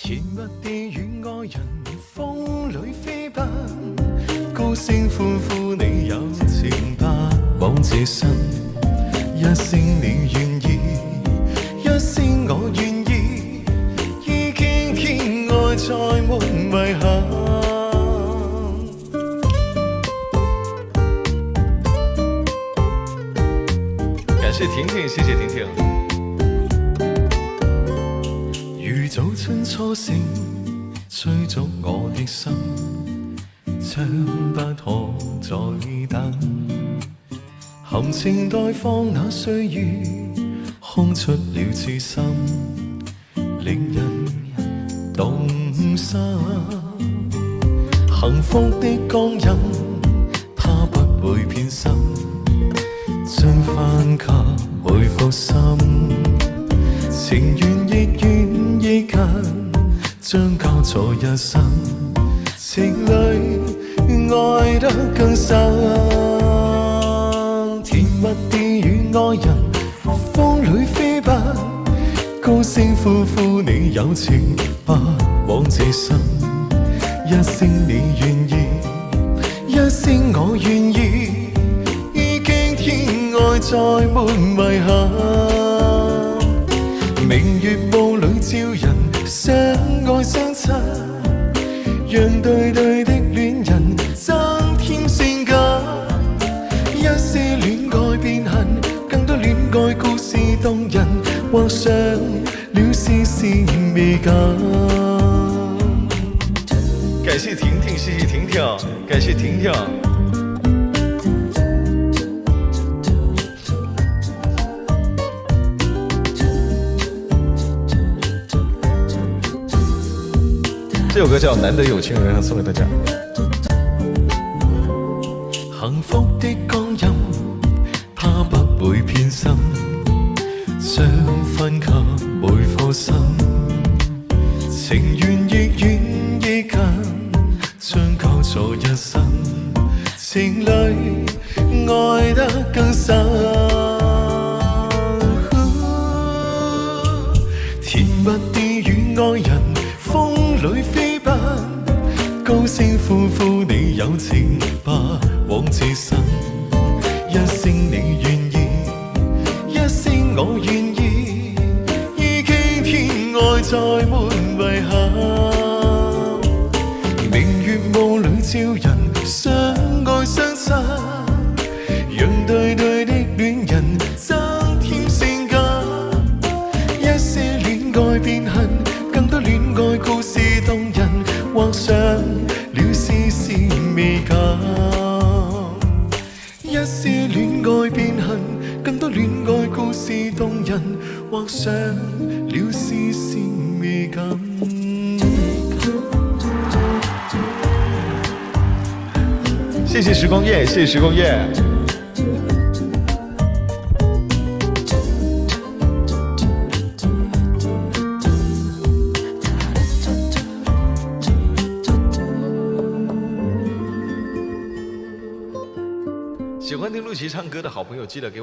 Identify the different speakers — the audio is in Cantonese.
Speaker 1: 甜蜜地與愛人風裏飛奔，高聲歡呼你有情不枉這生，一聲你願意，一聲我願意，已經天外再沒遺憾。感謝婷婷，謝謝婷婷。如早春初醒，催促我的心，將不可再等。含情待放那歲月，空出了痴心，令人動心。幸福的光陰，它不會偏心，將翻給每顆心。情願亦願亦近，將交錯一生，情侶愛得更深。甜蜜地與愛人風裏飛奔，高聲呼呼你有情不枉這生，一聲你願意，一聲我願意，已經天外再沒遺憾。明月霧裏照人相愛相親，讓對對的戀人增添性感。一些戀愛變恨，更多戀愛故事動人，畫上了絲絲美感。感謝婷婷，謝謝婷婷，感謝婷婷。这首歌叫《難得有情人》，送給大家。幸福的光陰，它不會偏心，將分給每顆心。情願亦願亦近，將交錯一生，情侶愛得更深。甜蜜地與愛人風裏飛奔，高聲呼呼你有情不枉這生，一聲你願意，一聲我願意，已經天外再沒遺憾。明月霧裏照人相愛相親，讓對對的戀人增添性感。一些戀愛變恨，更多戀愛故事動人，畫上了絲絲美感。一些戀愛變恨，更多戀愛故事動人，畫上了絲絲美感。謝謝時光夜，謝謝時光夜。喜欢听陆琪唱歌的好朋友，记得给我